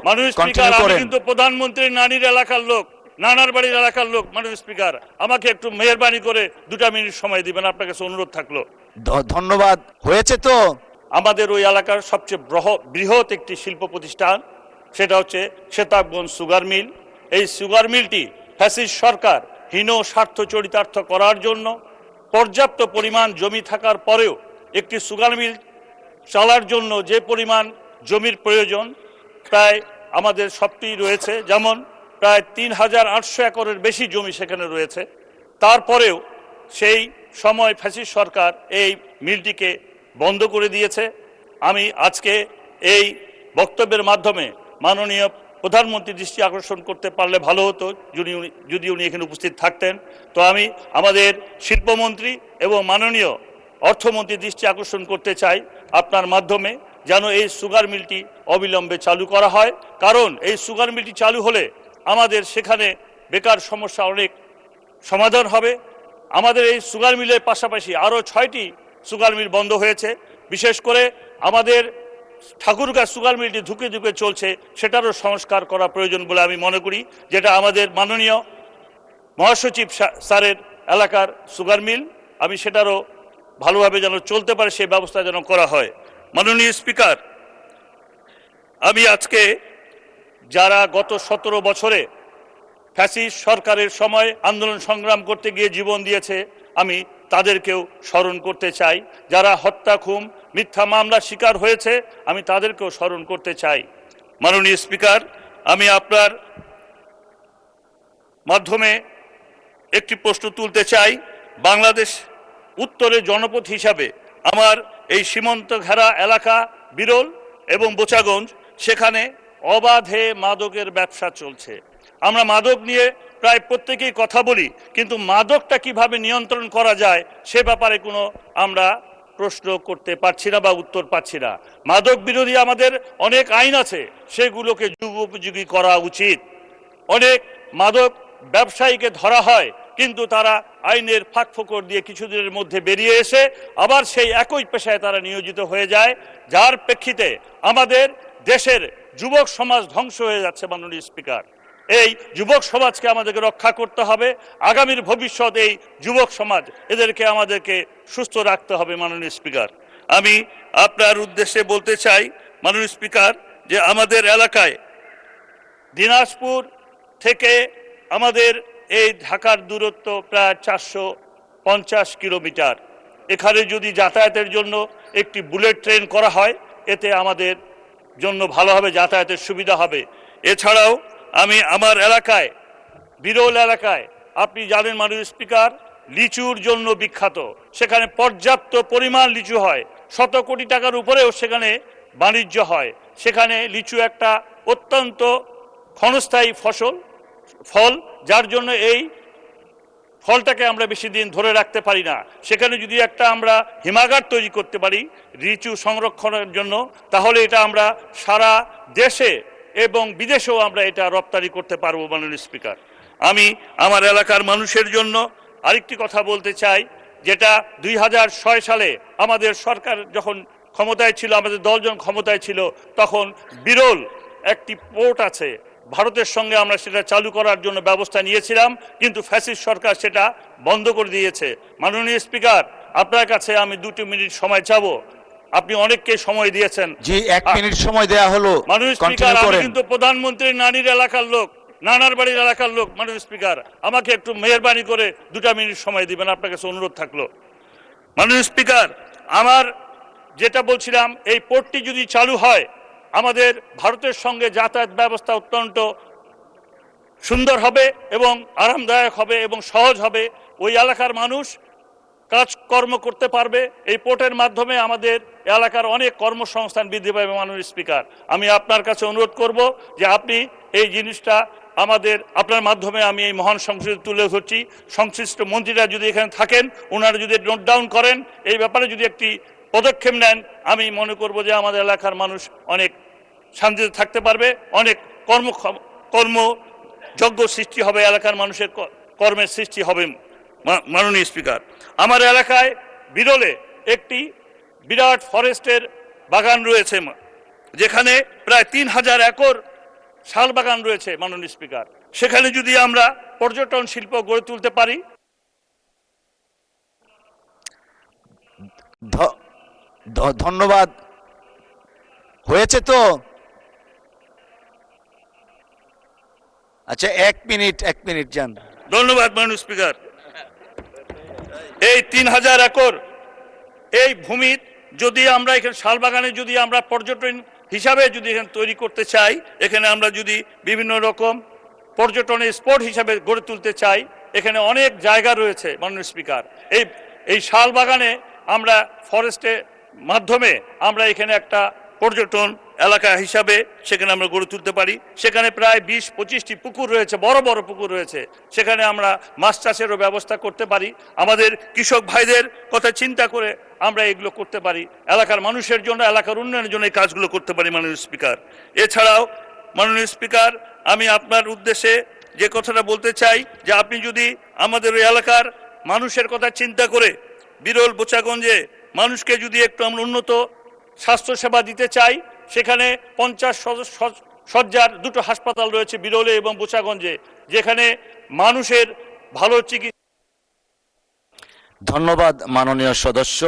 মাননীয় স্পিকার, আমি কিন্তু প্রধানমন্ত্রীর নানির এলাকার লোক, নানার বাড়ির এলাকার লোক। মাননীয় স্পিকার, আমাকে একটু মেহেরবানি করে 2 মিনিট সময় দিবেন, আপনার কাছে অনুরোধ থাকলো। ধন্যবাদ। হয়েছে তো? আমাদের ওই এলাকার সবচেয়ে বৃহৎ একটি শিল্প প্রতিষ্ঠান, সেটা হচ্ছে সেতাবগঞ্জ সুগার মিল। এই সুগার মিলটি ফ্যাসিস্ট সরকার হীন স্বার্থ চরিতার্থ করার জন্য পর্যাপ্ত পরিমাণ জমি থাকার পরেও একটি সুগার মিল চালার জন্য যে পরিমাণ জমির প্রয়োজন, প্রায় আমাদের সবটি রয়েছে, যেমন প্রায় 3800 একরের বেশি জমি সেখানে রয়েছে। তারপরেও সেই সময় ফ্যাসিস্ট সরকার এই মিলটিকে বন্ধ করে দিয়েছে। আমি আজকে এই বক্তব্যের মাধ্যমে মাননীয় প্রধানমন্ত্রীর দৃষ্টি আকর্ষণ করতে পারলে ভালো হতো, যদি উনি এখানে উপস্থিত থাকতেন। তো আমি আমাদের শিল্পমন্ত্রী এবং মাননীয় অর্থমন্ত্রীর দৃষ্টি আকর্ষণ করতে চাই আপনার মাধ্যমে, যেন এই সুগার মিলটি অবিলম্বে চালু করা হয়। কারণ এই সুগার মিলটি চালু হলে আমাদের সেখানে বেকার সমস্যা অনেক সমাধান হবে। আমাদের এই সুগার মিলের পাশাপাশি আরও 6টি সুগার মিল বন্ধ হয়েছে। বিশেষ করে আমাদের ঠাকুরগাঁ সুগার মিলটি ধুকে ধুকে চলছে, সেটারও সংস্কার করা প্রয়োজন বলে আমি মনে করি, যেটা আমাদের মাননীয় মহাসচিব স্যারের এলাকার সুগার মিল। আমি সেটারও ভালোভাবে যেন চলতে পারে সেই ব্যবস্থা যেন করা হয়। মাননীয় স্পিকার, আমি আজকে যারা গত 17 বছরে ফ্যাসিস্ট সরকারের সময় আন্দোলন সংগ্রাম করতে গিয়ে জীবন দিয়েছে, আমি তাদেরকেও স্মরণ করতে চাই। যারা হত্যা, খুন, মিথ্যা মামলার শিকার হয়েছে, আমি তাদেরকেও স্মরণ করতে চাই। মাননীয় স্পিকার, আমি আপনার মাধ্যমে একটি প্রশ্ন তুলতে চাই। বাংলাদেশ উত্তরে জনপদ হিসাবে আমার এই সীমান্ত ঘেরা এলাকা বিরল এবং বোচাগঞ্জ, সেখানে অবাধে মাদকের ব্যবসা চলছে। আমরা মাদক নিয়ে প্রায় প্রত্যেকেই কথা বলি, কিন্তু মাদকটা কিভাবে নিয়ন্ত্রণ করা যায় সে ব্যাপারে কোনো আমরা প্রশ্ন করতে পারছি না বা উত্তর পাচ্ছি না। মাদক বিরোধী আমাদের অনেক আইন আছে, সেগুলোকে যুগোপযোগী করা উচিত। অনেক মাদক ব্যবসায়ীকে ধরা হয়, কিন্তু তারা আইনের ফাঁকফোকর দিয়ে কিছুদিনের মধ্যে বেরিয়ে এসে আবার সেই একই পেশায় তারা নিয়োজিত হয়ে যায়, যার প্রেক্ষিতে আমাদের দেশের যুবক সমাজ ধ্বংস হয়ে যাচ্ছে। মাননীয় স্পিকার, এই যুবক সমাজকে আমাদেরকে রক্ষা করতে হবে। আগামীর ভবিষ্যৎ এই যুবক সমাজ, এদেরকে আমাদেরকে সুস্থ রাখতে হবে। মাননীয় স্পিকার, আমি আপনার উদ্দেশ্যে বলতে চাই মাননীয় স্পিকার, যে আমাদের এলাকায় দিনাজপুর থেকে আমাদের এই ঢাকার দূরত্ব প্রায় 450 কিলোমিটার। এখানে যদি যাতায়াতের জন্য একটি বুলেট ট্রেন করা হয়, এতে আমাদের জন্য ভালো হবে, যাতায়াতের সুবিধা হবে। এছাড়াও আমি আমার এলাকায়, বিরল এলাকায়, আপনি জানেন মাননীয় স্পিকার, লিচুর জন্য বিখ্যাত। সেখানে পর্যাপ্ত পরিমাণ লিচু হয়, 100 কোটি টাকার উপরেও সেখানে বাণিজ্য হয়। সেখানে লিচু একটা অত্যন্ত ক্ষণস্থায়ী ফল, যার জন্য এই ফলটাকে আমরা বেশি দিন ধরে রাখতে পারি না। সেখানে যদি একটা আমরা হিমাগার তৈরি করতে পারি লিচু সংরক্ষণের জন্য, তাহলে এটা আমরা সারা দেশে এবং বিদেশেও আমরা এটা রপ্তানি করতে পারবো। মাননীয় স্পিকার, আমি আমার এলাকার মানুষের জন্য আরেকটি কথা বলতে চাই, যেটা 2006 সালে আমাদের সরকার যখন ক্ষমতায় ছিল, আমাদের দলজন ক্ষমতায় ছিল, তখন বিরল একটি পোর্ট আছে, ভারতের সঙ্গে আমরা সেটা চালু করার জন্য ব্যবস্থা নিয়েছিলাম, কিন্তু ফ্যাসিস্ট সরকার সেটা বন্ধ করে দিয়েছে। মাননীয় স্পিকার, আপনার কাছে আমি 2 মিনিট সময় চাবো। আপনি অনেককে সময় দিয়েছেন। জি, 1 মিনিট সময় দেয়া হলো। মাননীয় স্পিকার, আমি কিন্তু প্রধানমন্ত্রীর নানির এলাকার লোক, নানার বাড়ির এলাকার লোক। মাননীয় স্পিকার, আমাকে একটু মেহেরবানি করে 2 মিনিট সময় দিবেন, আপনার কাছে অনুরোধ থাকলো। মাননীয় স্পিকার, আমার যেটা বলছিলাম, এই পোর্টটি যদি চালু হয়, আমাদের ভারতের সঙ্গে যাতায়াত ব্যবস্থা অত্যন্ত সুন্দর হবে এবং আরামদায়ক হবে এবং সহজ হবে। ওই এলাকার মানুষ কাজকর্ম করতে পারবে। এই পোর্টের মাধ্যমে আমাদের এলাকার অনেক কর্মসংস্থান বৃদ্ধি পাবে। মাননীয় স্পিকার, আমি আপনার কাছে অনুরোধ করব যে আপনি এই জিনিসটা আপনার মাধ্যমে আমি এই মহান সংসদে তুলে ধরছি। সংশ্লিষ্ট মন্ত্রীরা যদি এখানে থাকেন, ওনারা যদি নোট ডাউন করেন, এই ব্যাপারে যদি একটি পদক্ষেপ নেন, আমি মনে করব যে আমাদের এলাকার মানুষ অনেক শান্তিতে থাকতে পারবে, অনেক কর্মযোগ্য সৃষ্টি হবে, এলাকার মানুষের কর্মের সৃষ্টি হবে। মাননীয় স্পিকার, আমার এলাকায় বিরলে একটি বিরাট ফরেস্টের বাগান রয়েছে, যেখানে প্রায় 3000 একর শালবাগান রয়েছে মাননীয় স্পিকার, সেখানে যদি আমরা পর্যটন শিল্প গড়ে তুলতে পারি। ধন্যবাদ। হয়েছে তো? আচ্ছা, 1 মিনিট যান। ধন্যবাদ মাননীয় স্পিকার। এই 3000 একর এই ভূমি যদি আমরা এখানে শালবাগানে যদি আমরা পর্যটন হিসাবে যদি এখানে তৈরি করতে চাই, এখানে আমরা যদি বিভিন্ন রকম পর্যটনের স্পট হিসাবে গড়ে তুলতে চাই, এখানে অনেক জায়গা রয়েছে মাননীয় স্পিকার। এই শালবাগানে আমরা ফরেস্টের মাধ্যমে আমরা এখানে একটা পর্যটন এলাকা হিসাবে সেখানে আমরা গড়ে তুলতে পারি। সেখানে প্রায় 20-25টি পুকুর রয়েছে, বড় বড় পুকুর রয়েছে, সেখানে আমরা মাছ চাষেরও ব্যবস্থা করতে পারি। আমাদের কৃষক ভাইদের কথা চিন্তা করে আমরা এগুলো করতে পারি, এলাকার মানুষের জন্য, এলাকার উন্নয়নের জন্য এই কাজগুলো করতে পারি মাননীয় স্পিকার। এছাড়াও মাননীয় স্পিকার, আমি আপনার উদ্দেশ্যে যে কথাটা বলতে চাই যে আপনি যদি আমাদের ওই এলাকার মানুষের কথা চিন্তা করে বিরল বোচাগঞ্জে মানুষকে যদি একটু আমরা উন্নত স্বাস্থ্যসেবা দিতে চাই, সেখানে 50 শয্যার 2টো হাসপাতাল রয়েছে বিরলে এবং বোচাগঞ্জে, যেখানে মানুষের ভালো চিকিৎসা। ধন্যবাদ মাননীয় সদস্য।